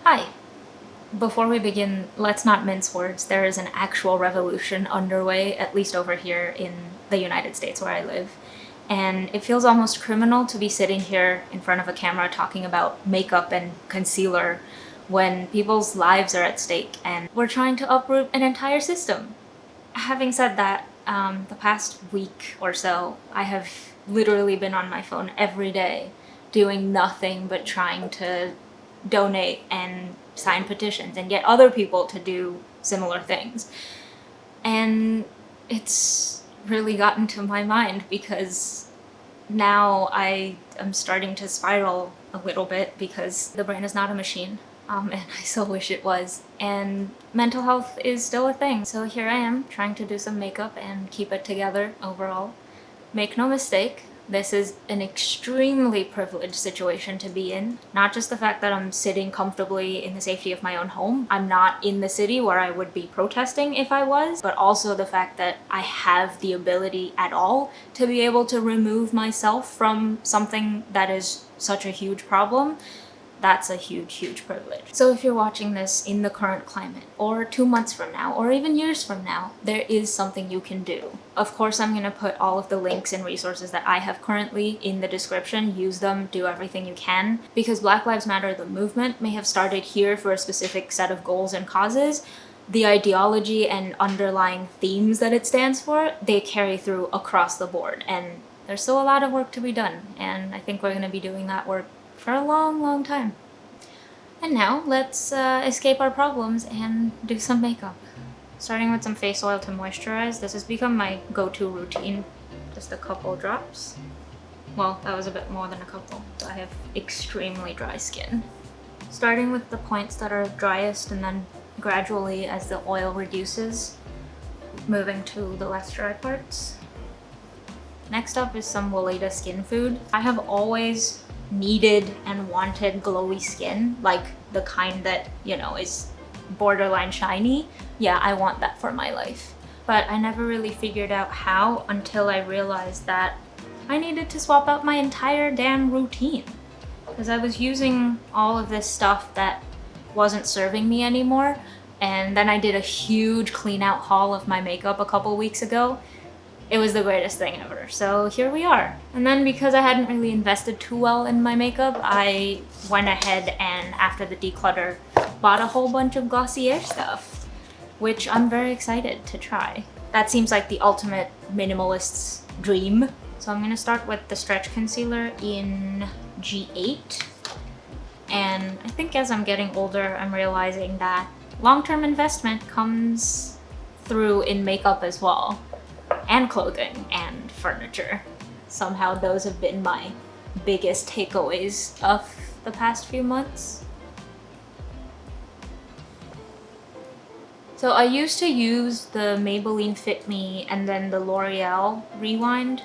Hi. Before we begin, let's not mince words. There is an actual revolution underway, at least over here in the United States where I live. And it feels almost criminal to be sitting here in front of a camera talking about makeup and concealer when people's lives are at stake and we're trying to uproot an entire system. Having said that, the past week or so, I have literally been on my phone every day doing nothing but trying to donate and sign petitions and get other people to do similar things. And it's really gotten to my mind because now I am starting to spiral a little bit because the brain is not a machine. And I so wish it was. And mental health is still a thing. So here I am trying to do some makeup and keep it together overall. Make no mistake, this is an extremely privileged situation to be in. Not just the fact that I'm sitting comfortably in the safety of my own home. I'm not in the city where I would be protesting if I was, but also the fact that I have the ability at all to be able to remove myself from something that is such a huge problem. That's a huge, huge privilege. So if you're watching this in the current climate, or 2 months from now, or even years from now, there is something you can do. Of course, I'm gonna put all of the links and resources that I have currently in the description. Use them, do everything you can. Because Black Lives Matter, the movement, may have started here for a specific set of goals and causes. The ideology and underlying themes that it stands for, they carry through across the board. And there's still a lot of work to be done. And I think we're gonna be doing that work for a long, long time. And now let's escape our problems and do some makeup. Starting with some face oil to moisturize. This has become my go-to routine. Just a couple drops. Well, that was a bit more than a couple. I have extremely dry skin. Starting with the points that are driest and then gradually as the oil reduces, moving to the less dry parts. Next up is some Weleda Skin Food. I have always needed and wanted glowy skin, like the kind that, you know, is borderline shiny. Yeah, I want that for my life. But I never really figured out how until I realized that I needed to swap out my entire damn routine. Because I was using all of this stuff that wasn't serving me anymore. And then I did a huge clean out haul of my makeup a couple weeks ago. It was the greatest thing ever. So here we are. And then because I hadn't really invested too well in my makeup, I went ahead and after the declutter, bought a whole bunch of Glossier stuff, which I'm very excited to try. That seems like the ultimate minimalist's dream. So I'm gonna start with the stretch concealer in G8. And I think as I'm getting older, I'm realizing that long-term investment comes through in makeup as well. And clothing and furniture. Somehow those have been my biggest takeaways of the past few months. So I used to use the Maybelline Fit Me and then the L'Oreal Rewind.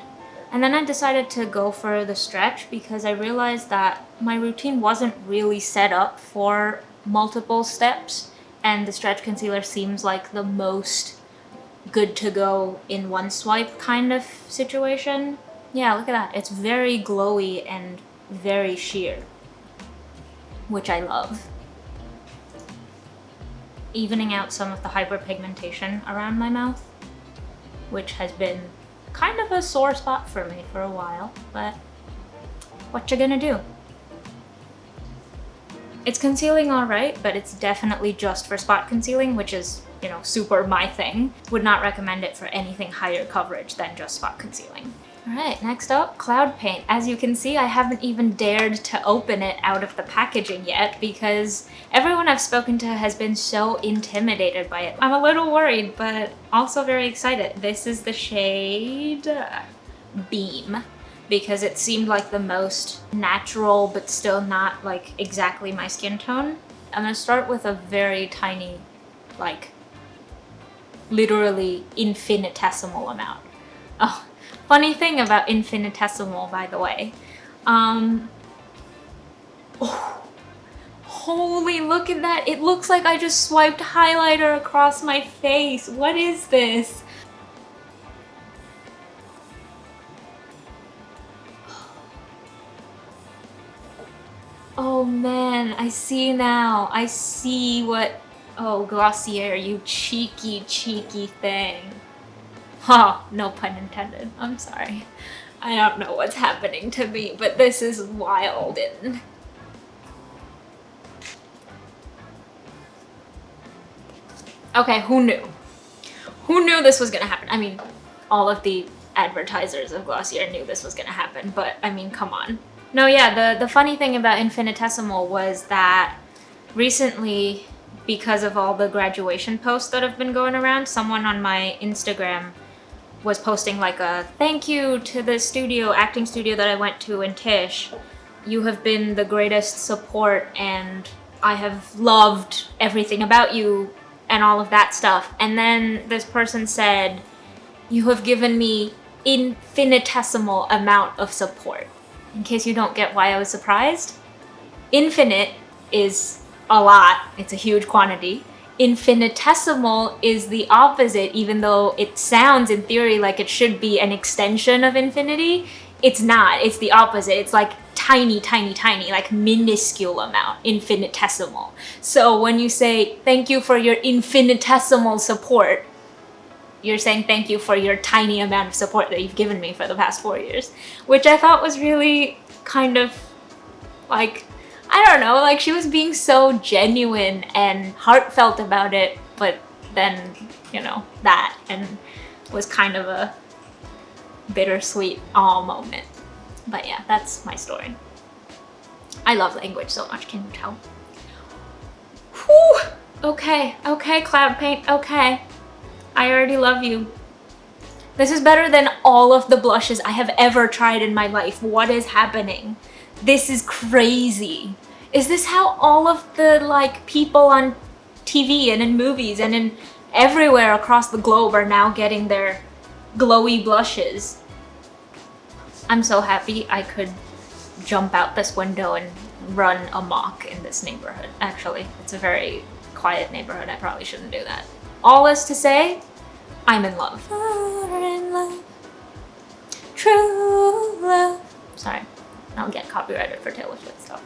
And then I decided to go for the stretch because I realized that my routine wasn't really set up for multiple steps. And the stretch concealer seems like the most good to go in one swipe kind of situation. Yeah, look at that. It's very glowy and very sheer, which I love. Evening out some of the hyperpigmentation around my mouth, which has been kind of a sore spot for me for a while, but what you gonna do? It's concealing all right, but it's definitely just for spot concealing, which is, you know, super my thing. Would not recommend it for anything higher coverage than just spot concealing. All right, next up, Cloud Paint. As you can see, I haven't even dared to open it out of the packaging yet because everyone I've spoken to has been so intimidated by it. I'm a little worried, but also very excited. This is the shade Beam, because it seemed like the most natural but still not like exactly my skin tone. I'm gonna start with a very tiny, like literally infinitesimal amount. Oh, funny thing about infinitesimal, by the way. Oh, holy, look at that. It looks like I just swiped highlighter across my face. What is this? Oh man, on, I see now. I see what... Oh, Glossier, you cheeky, cheeky thing. Oh, no pun intended. I'm sorry. I don't know what's happening to me, but this is wild. Okay, who knew? Who knew this was gonna happen? I mean, all of the advertisers of Glossier knew this was gonna happen, but I mean, come on. No, yeah, the funny thing about Infinitesimal was that recently, because of all the graduation posts that have been going around, someone on my Instagram was posting like a thank you to the studio, acting studio that I went to in Tisch. You have been the greatest support and I have loved everything about you and all of that stuff. And then this person said, you have given me infinitesimal amount of support. In case you don't get why I was surprised, infinite is a lot, it's a huge quantity. Infinitesimal is the opposite, even though it sounds in theory like it should be an extension of infinity. It's not, it's the opposite. It's like tiny, tiny, tiny, like minuscule amount, infinitesimal. So when you say, thank you for your infinitesimal support, you're saying thank you for your tiny amount of support that you've given me for the past 4 years, which I thought was really kind of like, I don't know, like she was being so genuine and heartfelt about it, but then, you know, that, and was kind of a bittersweet aw moment. But yeah, that's my story. I love language so much, can you tell? Whew! Okay, okay, cloud paint, okay. I already love you. This is better than all of the blushes I have ever tried in my life. What is happening? This is crazy. Is this how all of the like people on TV and in movies and in everywhere across the globe are now getting their glowy blushes? I'm so happy I could jump out this window and run amok in this neighborhood. Actually, it's a very quiet neighborhood. I probably shouldn't do that. All is to say, I'm in love. You're in love. True love. Sorry, I'll get copyrighted for Taylor Swift stuff.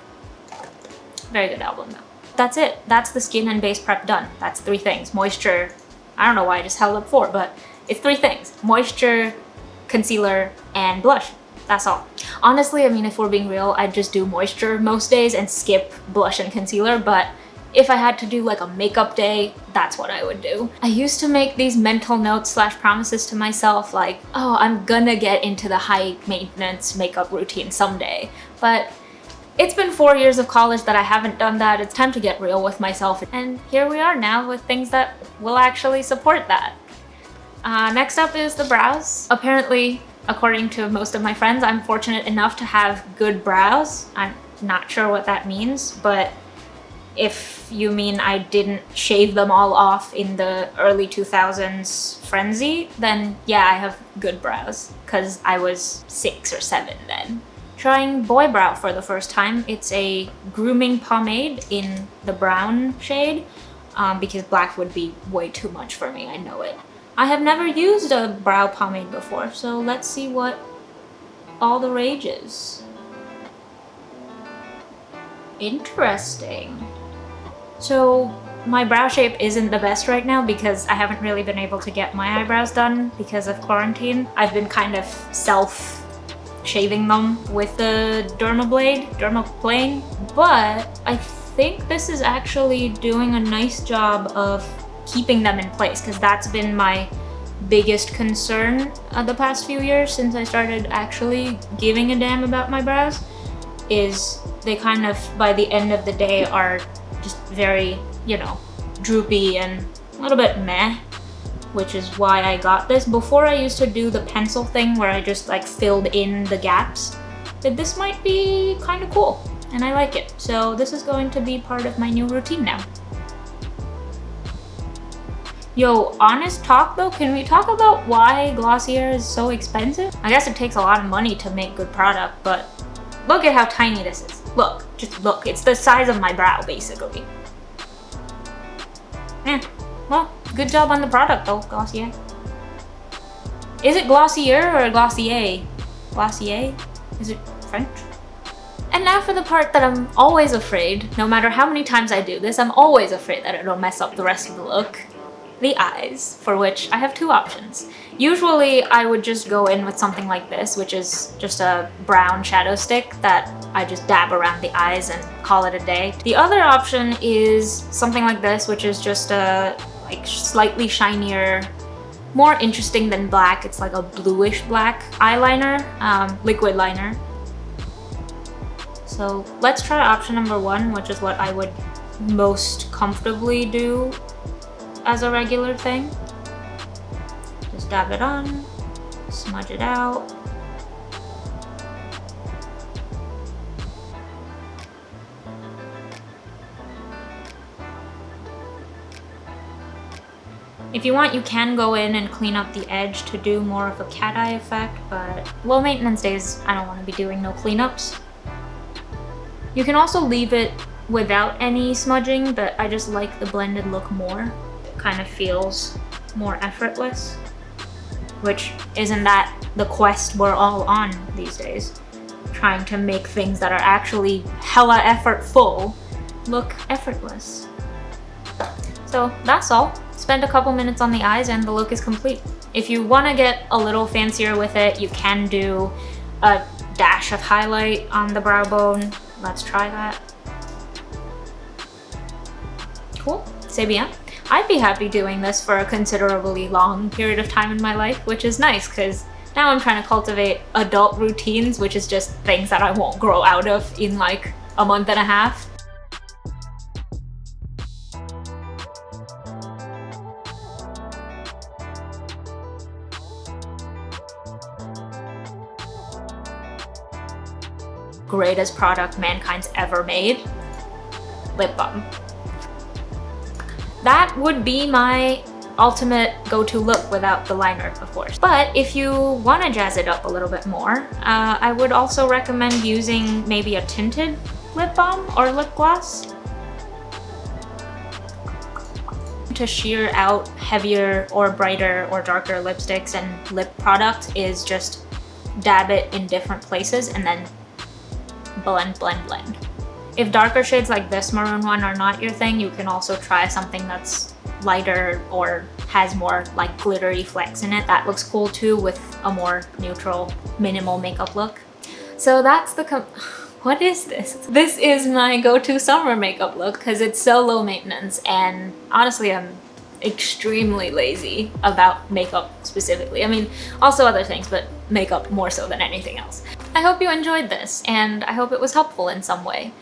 Very good album though. That's it. That's the skin and base prep done. That's 3 things. Moisture, I don't know why I just held up 4, but it's 3 things. Moisture, concealer, and blush. That's all. Honestly, I mean, if we're being real, I'd just do moisture most days and skip blush and concealer, but if I had to do like a makeup day, that's what I would do. I used to make these mental notes / promises to myself like, oh, I'm gonna get into the high maintenance makeup routine someday. But it's been 4 years of college that I haven't done that. It's time to get real with myself. And here we are now with things that will actually support that. Next up is the brows. Apparently, according to most of my friends, I'm fortunate enough to have good brows. I'm not sure what that means, but if you mean I didn't shave them all off in the early 2000s frenzy, then yeah, I have good brows, because I was 6 or 7 then. Trying Boy Brow for the first time. It's a grooming pomade in the brown shade, because black would be way too much for me, I know it. I have never used a brow pomade before, so let's see what all the rage is. Interesting. So my brow shape isn't the best right now because I haven't really been able to get my eyebrows done because of quarantine. I've been kind of self-shaving them with the dermaplane, but I think this is actually doing a nice job of keeping them in place, because that's been my biggest concern the past few years since I started actually giving a damn about my brows, is they kind of, by the end of the day, are just very, you know, droopy and a little bit meh, which is why I got this. Before I used to do the pencil thing where I just like filled in the gaps, but this might be kind of cool and I like it. So this is going to be part of my new routine now. Yo, honest talk though, can we talk about why Glossier is so expensive? I guess it takes a lot of money to make good product, but look at how tiny this is. Look, just look, it's the size of my brow basically. Well, good job on the product though, Glossier. Is it Glossier or Glossier? Glossier? Is it French? And now for the part that I'm always afraid, no matter how many times I do this, I'm always afraid that it'll mess up the rest of the look. The eyes, for which I have two options. Usually I would just go in with something like this, which is just a brown shadow stick that I just dab around the eyes and call it a day. The other option is something like this, which is just a like slightly shinier, more interesting than black. It's like a bluish black eyeliner, liquid liner. So let's try option number one, which is what I would most comfortably do as a regular thing. Just dab it on, smudge it out. If you want, you can go in and clean up the edge to do more of a cat eye effect, but low maintenance days, I don't want to be doing no cleanups. You can also leave it without any smudging, but I just like the blended look more. It kind of feels more effortless, which isn't that the quest we're all on these days? Trying to make things that are actually hella effortful look effortless. So that's all. Spend a couple minutes on the eyes and the look is complete. If you want to get a little fancier with it, you can do a dash of highlight on the brow bone. Let's try that. Cool, c'est bien. I'd be happy doing this for a considerably long period of time in my life, which is nice because now I'm trying to cultivate adult routines, which is just things that I won't grow out of in like a month and a half. Greatest product mankind's ever made, lip balm. That would be my ultimate go-to look without the liner, of course. But if you want to jazz it up a little bit more, I would also recommend using maybe a tinted lip balm or lip gloss. To sheer out heavier or brighter or darker lipsticks and lip product is just dab it in different places and then blend, blend, blend. If darker shades like this maroon one are not your thing, you can also try something that's lighter or has more like glittery flecks in it. That looks cool too with a more neutral, minimal makeup look. So that's the what is this? This is my go-to summer makeup look because it's so low maintenance, and honestly I'm extremely lazy about makeup specifically. I mean, also other things, but makeup more so than anything else. I hope you enjoyed this, and I hope it was helpful in some way.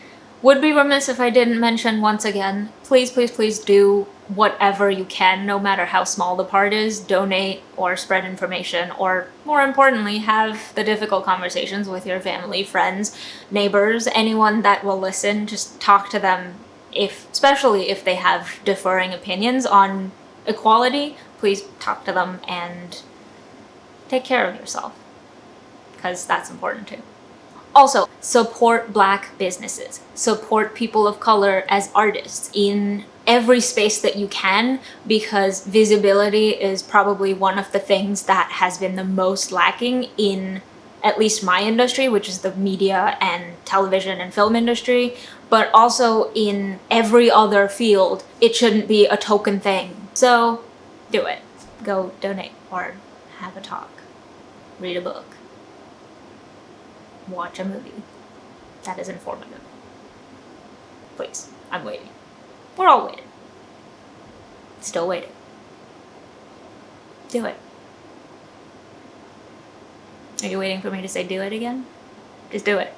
Would be remiss if I didn't mention once again, please, please, please do whatever you can, no matter how small the part is. Donate or spread information, or more importantly, have the difficult conversations with your family, friends, neighbors, anyone that will listen. Just talk to them, especially if they have differing opinions on equality. Please talk to them and take care of yourself, because that's important too. Also, support Black businesses. Support people of color as artists in every space that you can, because visibility is probably one of the things that has been the most lacking in at least my industry, which is the media and television and film industry, but also in every other field. It shouldn't be a token thing. So do it. Go donate or have a talk, read a book, watch a movie that is informative. Please, I'm waiting. We're all waiting. Still waiting. Do it. Are you waiting for me to say do it again? Just do it.